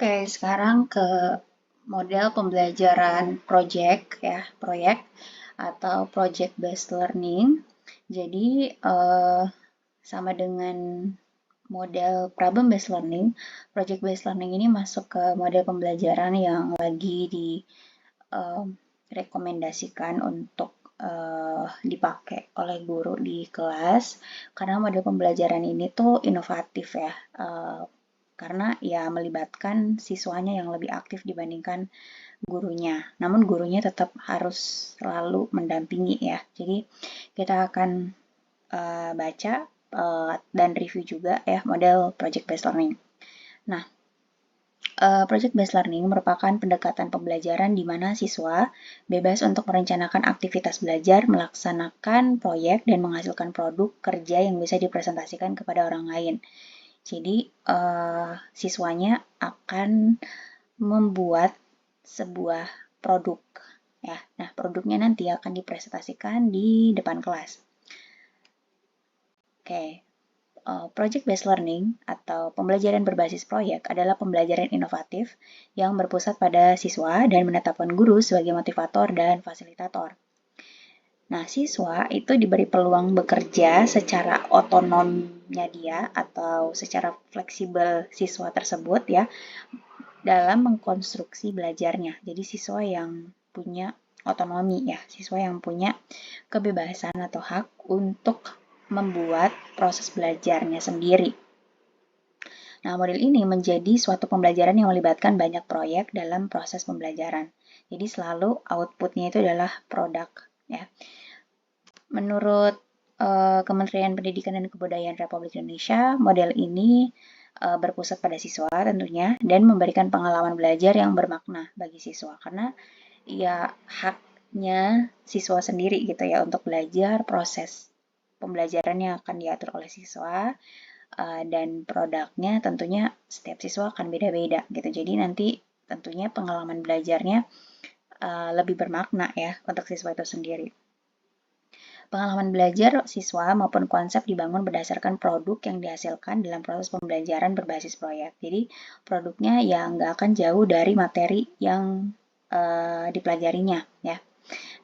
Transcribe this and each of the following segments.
Oke, sekarang ke model pembelajaran proyek atau project based learning. Jadi sama dengan model problem based learning, project based learning ini masuk ke model pembelajaran yang lagi direkomendasikan untuk dipakai oleh guru di kelas karena model pembelajaran ini tuh inovatif ya. Karena ya melibatkan siswanya yang lebih aktif dibandingkan gurunya. Namun gurunya tetap harus selalu mendampingi ya. Jadi kita akan baca dan review juga ya model project based learning. Nah, project based learning merupakan pendekatan pembelajaran di mana siswa bebas untuk merencanakan aktivitas belajar, melaksanakan proyek, dan menghasilkan produk kerja yang bisa dipresentasikan kepada orang lain. Jadi, siswanya akan membuat sebuah produk. Ya. Nah, produknya nanti akan dipresentasikan di depan kelas. Oke. Project based learning atau pembelajaran berbasis proyek adalah pembelajaran inovatif yang berpusat pada siswa dan menetapkan guru sebagai motivator dan fasilitator. Nah, siswa itu diberi peluang bekerja secara otonomnya dia atau secara fleksibel siswa tersebut ya dalam mengkonstruksi belajarnya. Jadi siswa yang punya otonomi ya, siswa yang punya kebebasan atau hak untuk membuat proses belajarnya sendiri. Nah, model ini menjadi suatu pembelajaran yang melibatkan banyak proyek dalam proses pembelajaran. Jadi selalu outputnya itu adalah produk ya. Menurut Kementerian Pendidikan dan Kebudayaan Republik Indonesia, model ini berpusat pada siswa tentunya dan memberikan pengalaman belajar yang bermakna bagi siswa karena ya haknya siswa sendiri gitu ya untuk belajar, proses pembelajarannya akan diatur oleh siswa dan produknya tentunya setiap siswa akan beda-beda gitu. Jadi nanti tentunya pengalaman belajarnya lebih bermakna ya untuk siswa itu sendiri. Pengalaman belajar siswa maupun konsep dibangun berdasarkan produk yang dihasilkan dalam proses pembelajaran berbasis proyek. Jadi produknya ya nggak akan jauh dari materi yang dipelajarinya ya.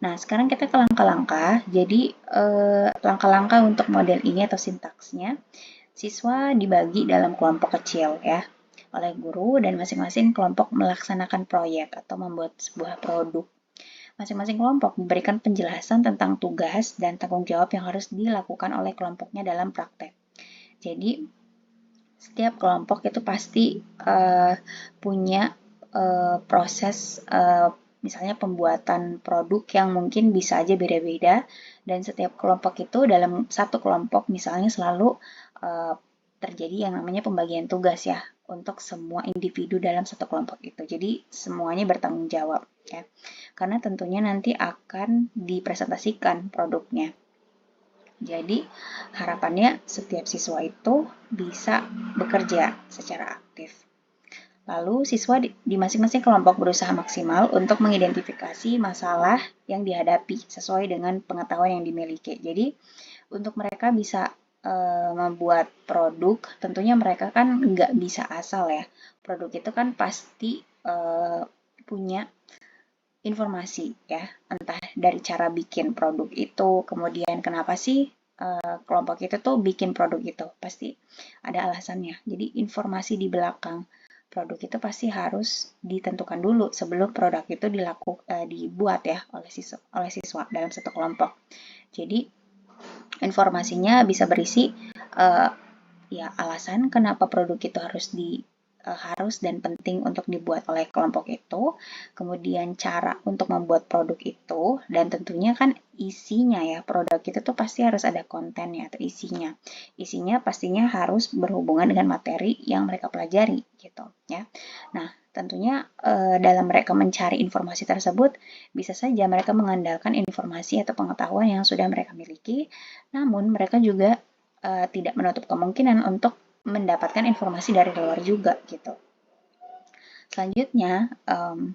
Nah, sekarang kita ke langkah-langkah. Jadi langkah-langkah untuk model ini atau sintaksnya, siswa dibagi dalam kelompok kecil ya oleh guru dan masing-masing kelompok melaksanakan proyek atau membuat sebuah produk. Masing-masing kelompok memberikan penjelasan tentang tugas dan tanggung jawab yang harus dilakukan oleh kelompoknya dalam praktek. Jadi, setiap kelompok itu pasti punya proses misalnya pembuatan produk yang mungkin bisa aja beda-beda dan setiap kelompok itu dalam satu kelompok misalnya selalu terjadi yang namanya pembagian tugas ya untuk semua individu dalam satu kelompok itu. Jadi semuanya bertanggung jawab ya. Karena tentunya nanti akan dipresentasikan produknya. Jadi harapannya setiap siswa itu bisa bekerja secara aktif. Lalu siswa di masing-masing kelompok berusaha maksimal untuk mengidentifikasi masalah yang dihadapi sesuai dengan pengetahuan yang dimiliki. Jadi untuk mereka bisa membuat produk, tentunya mereka kan nggak bisa asal ya. Produk itu kan pasti punya informasi ya, entah dari cara bikin produk itu, kemudian kenapa sih kelompok itu tuh bikin produk itu, pasti ada alasannya. Jadi informasi di belakang produk itu pasti harus ditentukan dulu sebelum produk itu dibuat ya oleh siswa dalam satu kelompok. Jadi informasinya bisa berisi ya alasan kenapa produk itu harus dan penting untuk dibuat oleh kelompok itu, kemudian cara untuk membuat produk itu, dan tentunya kan isinya ya, produk itu tuh pasti harus ada kontennya atau isinya. Isinya pastinya harus berhubungan dengan materi yang mereka pelajari gitu ya. Nah, tentunya dalam mereka mencari informasi tersebut, bisa saja mereka mengandalkan informasi atau pengetahuan yang sudah mereka miliki, namun mereka juga tidak menutup kemungkinan untuk mendapatkan informasi dari luar juga gitu. Selanjutnya,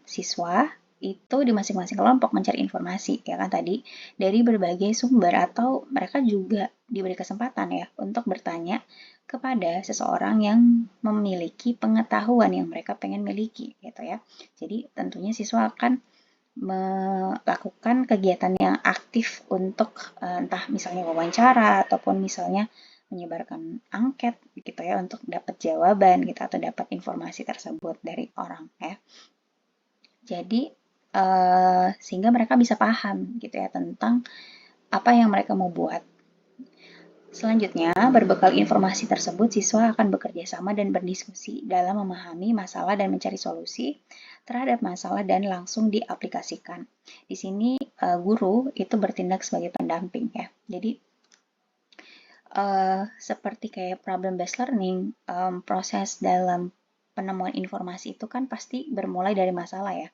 siswa itu di masing-masing kelompok mencari informasi, ya kan tadi, dari berbagai sumber, atau mereka juga diberi kesempatan ya untuk bertanya kepada seseorang yang memiliki pengetahuan yang mereka pengen miliki, gitu ya. Jadi tentunya siswa akan melakukan kegiatan yang aktif untuk entah misalnya wawancara ataupun misalnya menyebarkan angket gitu ya untuk dapat jawaban gitu atau dapat informasi tersebut dari orang ya. Jadi sehingga mereka bisa paham gitu ya tentang apa yang mereka mau buat. Selanjutnya, berbekal informasi tersebut, siswa akan bekerja sama dan berdiskusi dalam memahami masalah dan mencari solusi terhadap masalah dan langsung diaplikasikan. Di sini guru itu bertindak sebagai pendamping ya. Jadi seperti kayak problem based learning, proses dalam penemuan informasi itu kan pasti bermulai dari masalah ya.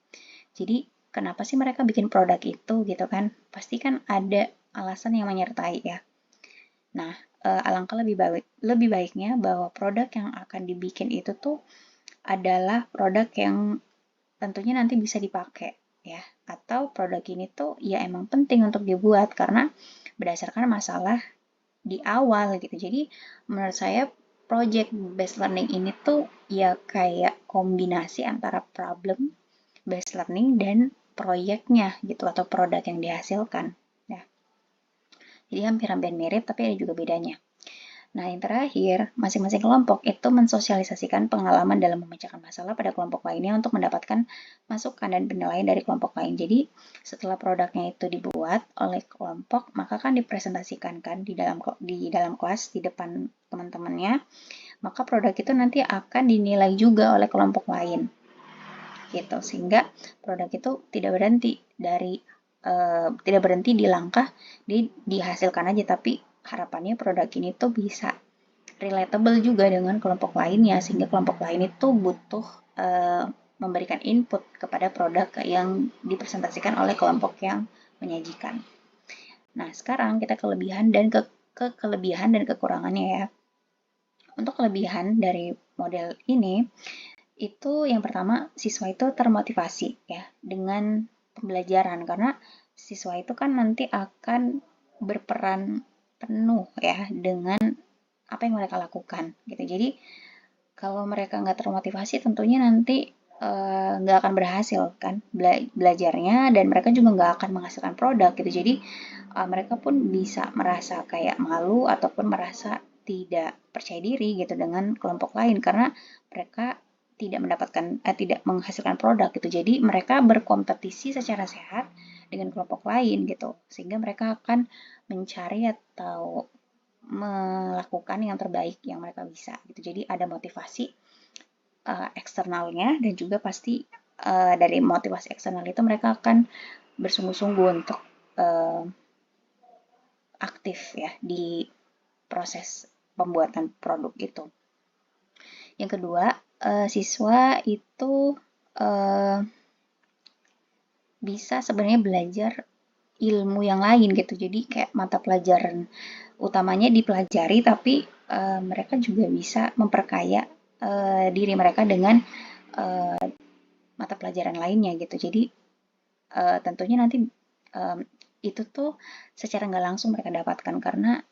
Jadi kenapa sih mereka bikin produk itu gitu kan? Pasti kan ada alasan yang menyertai ya. Nah, alangkah lebih baiknya bahwa produk yang akan dibikin itu tuh adalah produk yang tentunya nanti bisa dipakai ya, atau produk ini tuh ya emang penting untuk dibuat karena berdasarkan masalah di awal gitu. Jadi menurut saya project based learning ini tuh ya kayak kombinasi antara problem based learning dan proyeknya gitu atau produk yang dihasilkan. Ya. Jadi hampir-hampir mirip tapi ada juga bedanya. Nah, yang terakhir, masing-masing kelompok itu mensosialisasikan pengalaman dalam memecahkan masalah pada kelompok lainnya untuk mendapatkan masukan dan penilaian dari kelompok lain. Jadi, setelah produknya itu dibuat oleh kelompok, maka kan dipresentasikan kan di dalam kelas di depan teman-temannya, maka produk itu nanti akan dinilai juga oleh kelompok lain. Gitu. Sehingga produk itu tidak berhenti di langkah dihasilkan aja, tapi harapannya produk ini tuh bisa relatable juga dengan kelompok lainnya, sehingga kelompok lain itu butuh memberikan input kepada produk yang dipresentasikan oleh kelompok yang menyajikan. Nah, sekarang kita kelebihan dan kelebihan dan kekurangannya ya. Untuk kelebihan dari model ini, itu yang pertama siswa itu termotivasi ya dengan pembelajaran karena siswa itu kan nanti akan berperan penuh ya dengan apa yang mereka lakukan gitu. Jadi kalau mereka nggak termotivasi tentunya nanti nggak akan berhasil kan belajarnya dan mereka juga nggak akan menghasilkan produk gitu. Jadi mereka pun bisa merasa kayak malu ataupun merasa tidak percaya diri gitu dengan kelompok lain karena mereka tidak menghasilkan produk gitu. Jadi mereka berkompetisi secara sehat dengan kelompok lain gitu. Sehingga mereka akan mencari atau melakukan yang terbaik yang mereka bisa gitu. Jadi ada motivasi eksternalnya dan juga pasti dari motivasi eksternal itu mereka akan bersungguh-sungguh untuk aktif ya di proses pembuatan produk itu. Yang kedua, siswa itu bisa sebenarnya belajar ilmu yang lain gitu. Jadi kayak mata pelajaran utamanya dipelajari, tapi mereka juga bisa memperkaya diri mereka dengan mata pelajaran lainnya gitu. Jadi tentunya nanti itu tuh secara nggak langsung mereka dapatkan karena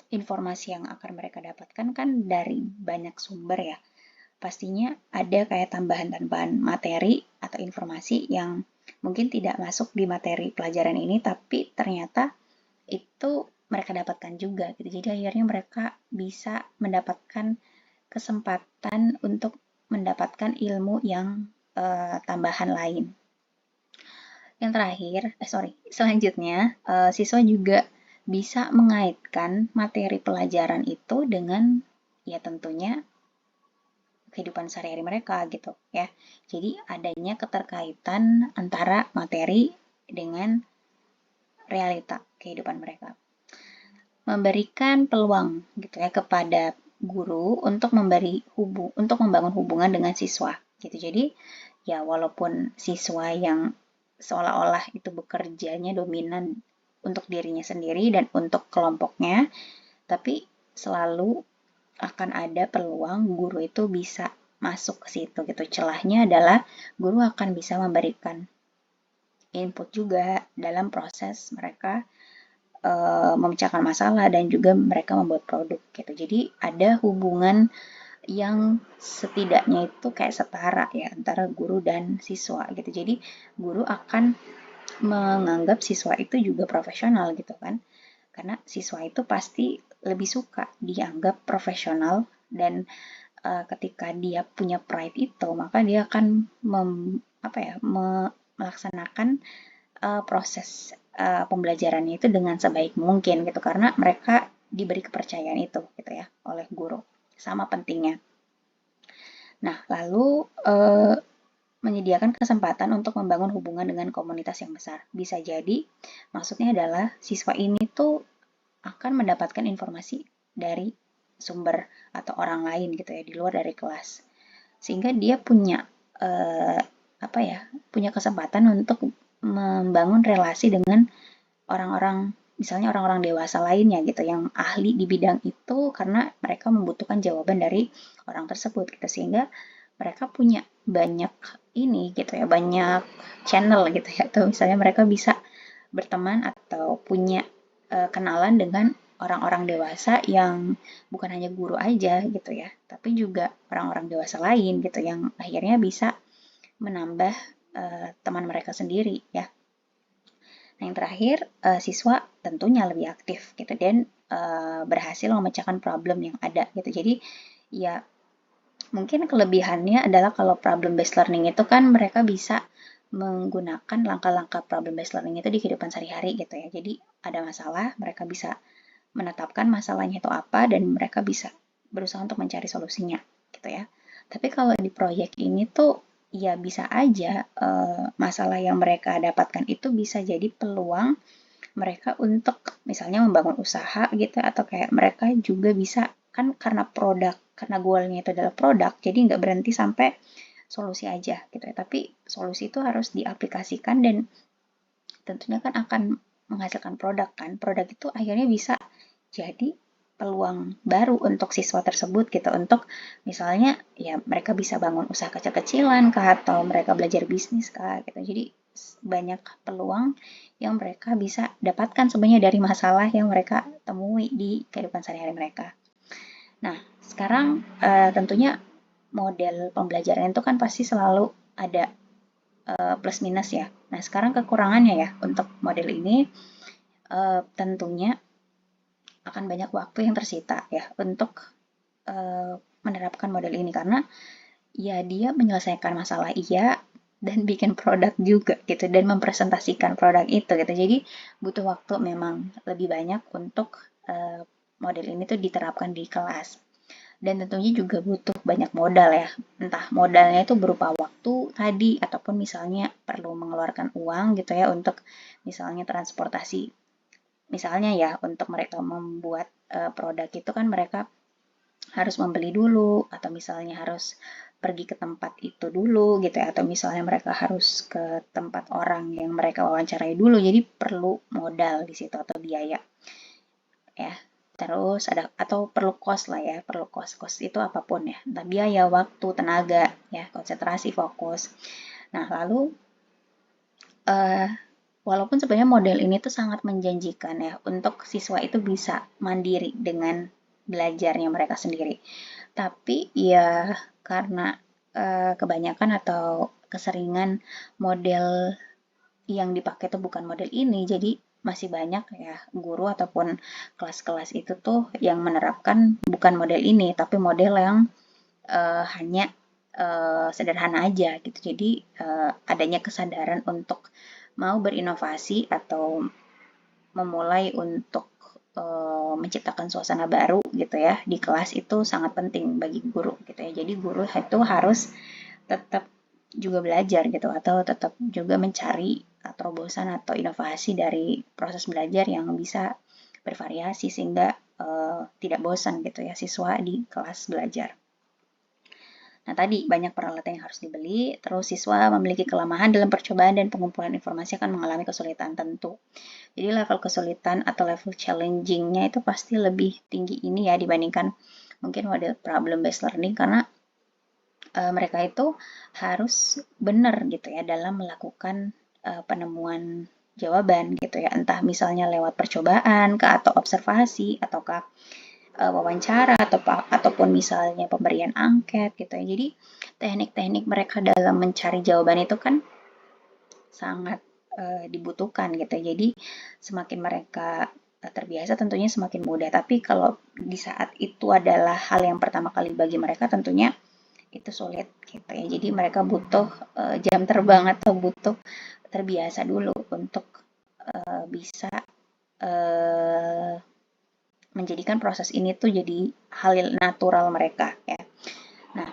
informasi yang akan mereka dapatkan kan dari banyak sumber ya. Pastinya ada kayak tambahan-tambahan materi atau informasi yang mungkin tidak masuk di materi pelajaran ini, tapi ternyata itu mereka dapatkan juga gitu. Jadi akhirnya mereka bisa mendapatkan kesempatan untuk mendapatkan ilmu yang tambahan lain. Yang terakhir, selanjutnya siswa juga bisa mengaitkan materi pelajaran itu dengan ya tentunya kehidupan sehari-hari mereka gitu ya. Jadi adanya keterkaitan antara materi dengan realita kehidupan mereka. Memberikan peluang gitu ya kepada guru untuk membangun hubungan dengan siswa gitu. Jadi ya walaupun siswa yang seolah-olah itu bekerjanya dominan untuk dirinya sendiri dan untuk kelompoknya, tapi selalu akan ada peluang guru itu bisa masuk ke situ gitu. Celahnya adalah guru akan bisa memberikan input juga dalam proses mereka memecahkan masalah dan juga mereka membuat produk gitu. Jadi ada hubungan yang setidaknya itu kayak setara ya antara guru dan siswa gitu. Jadi guru akan menganggap siswa itu juga profesional gitu kan. Karena siswa itu pasti lebih suka dianggap profesional dan ketika dia punya pride itu, maka dia akan melaksanakan proses pembelajarannya itu dengan sebaik mungkin gitu karena mereka diberi kepercayaan itu gitu ya oleh guru. Sama pentingnya. Nah, lalu menyediakan kesempatan untuk membangun hubungan dengan komunitas yang besar. Bisa jadi maksudnya adalah siswa ini tuh akan mendapatkan informasi dari sumber atau orang lain gitu ya di luar dari kelas. Sehingga dia punya punya kesempatan untuk membangun relasi dengan orang-orang misalnya orang-orang dewasa lainnya gitu yang ahli di bidang itu karena mereka membutuhkan jawaban dari orang tersebut gitu sehingga mereka punya banyak ini gitu ya banyak channel gitu ya atau misalnya mereka bisa berteman atau punya kenalan dengan orang-orang dewasa yang bukan hanya guru aja gitu ya tapi juga orang-orang dewasa lain gitu yang akhirnya bisa menambah teman mereka sendiri ya. Nah, yang terakhir, siswa tentunya lebih aktif gitu dan berhasil memecahkan problem yang ada gitu. Jadi ya mungkin kelebihannya adalah kalau problem based learning itu kan mereka bisa menggunakan langkah-langkah problem based learning itu di kehidupan sehari-hari gitu ya. Jadi ada masalah, mereka bisa menetapkan masalahnya itu apa dan mereka bisa berusaha untuk mencari solusinya gitu ya. Tapi kalau di proyek ini tuh ya bisa aja masalah yang mereka dapatkan itu bisa jadi peluang mereka untuk misalnya membangun usaha gitu atau kayak mereka juga bisa kan karena goalnya itu adalah produk jadi nggak berhenti sampai solusi aja gitu ya tapi solusi itu harus diaplikasikan dan tentunya kan akan menghasilkan produk itu akhirnya bisa jadi peluang baru untuk siswa tersebut gitu untuk misalnya ya mereka bisa bangun usaha kecil-kecilan kah atau mereka belajar bisnis kah gitu jadi banyak peluang yang mereka bisa dapatkan sebenarnya dari masalah yang mereka temui di kehidupan sehari-hari mereka. Nah sekarang tentunya model pembelajaran itu kan pasti selalu ada plus minus ya. Nah sekarang kekurangannya ya untuk model ini tentunya akan banyak waktu yang tersita ya untuk menerapkan model ini karena ya dia menyelesaikan masalah iya dan bikin produk juga gitu dan mempresentasikan produk itu gitu. Jadi butuh waktu memang lebih banyak untuk model ini tuh diterapkan di kelas. Dan tentunya juga butuh banyak modal ya. Entah modalnya itu berupa waktu tadi ataupun misalnya perlu mengeluarkan uang gitu ya untuk misalnya transportasi misalnya ya untuk mereka membuat produk itu kan mereka harus membeli dulu atau misalnya harus pergi ke tempat itu dulu gitu ya atau misalnya mereka harus ke tempat orang yang mereka wawancarai dulu jadi perlu modal di situ atau biaya ya terus ada atau perlu cost lah ya perlu cost itu apapun ya entah biaya waktu tenaga ya konsentrasi fokus nah lalu walaupun sebenarnya model ini tuh sangat menjanjikan ya untuk siswa itu bisa mandiri dengan belajarnya mereka sendiri. Tapi ya karena kebanyakan atau keseringan model yang dipakai tuh bukan model ini, jadi masih banyak ya guru ataupun kelas-kelas itu tuh yang menerapkan bukan model ini, tapi model yang hanya sederhana aja gitu. Jadi adanya kesadaran untuk mau berinovasi atau memulai untuk menciptakan suasana baru gitu ya di kelas itu sangat penting bagi guru gitu ya. Jadi guru itu harus tetap juga belajar gitu atau tetap juga mencari terobosan atau inovasi dari proses belajar yang bisa bervariasi sehingga tidak bosan gitu ya siswa di kelas belajar. Nah, tadi banyak peralatan yang harus dibeli, terus siswa memiliki kelemahan dalam percobaan dan pengumpulan informasi akan mengalami kesulitan tentu. Jadi level kesulitan atau level challenging-nya itu pasti lebih tinggi ini ya dibandingkan mungkin model problem based learning karena mereka itu harus benar gitu ya dalam melakukan penemuan jawaban gitu ya, entah misalnya lewat percobaan atau observasi ataukah wawancara ataupun misalnya pemberian angket gitu ya. Jadi teknik-teknik mereka dalam mencari jawaban itu kan sangat dibutuhkan gitu. Jadi semakin mereka terbiasa tentunya semakin mudah. Tapi kalau di saat itu adalah hal yang pertama kali bagi mereka tentunya itu sulit gitu ya. Jadi mereka butuh jam terbang atau butuh terbiasa dulu untuk bisa uh, menjadikan proses ini tuh jadi hal natural mereka ya. Nah,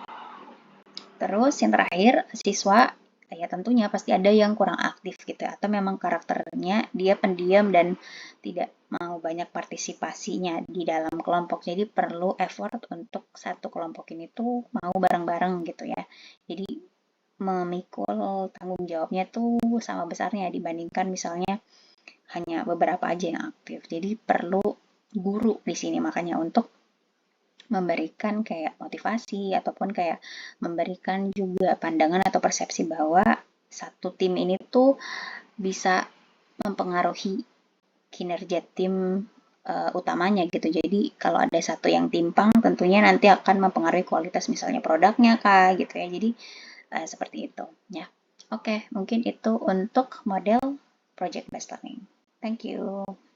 terus yang terakhir siswa ya tentunya pasti ada yang kurang aktif gitu ya, atau memang karakternya dia pendiam dan tidak mau banyak partisipasinya di dalam kelompok. Jadi perlu effort untuk satu kelompok ini tuh mau bareng-bareng gitu ya. Jadi memikul tanggung jawabnya tuh sama besarnya dibandingkan misalnya hanya beberapa aja yang aktif. Jadi perlu guru di sini makanya untuk memberikan kayak motivasi ataupun kayak memberikan juga pandangan atau persepsi bahwa satu tim ini tuh bisa mempengaruhi kinerja tim utamanya gitu. Jadi kalau ada satu yang timpang tentunya nanti akan mempengaruhi kualitas misalnya produknya kah gitu ya. Jadi seperti itu ya. Oke, mungkin itu untuk model project based learning. Thank you.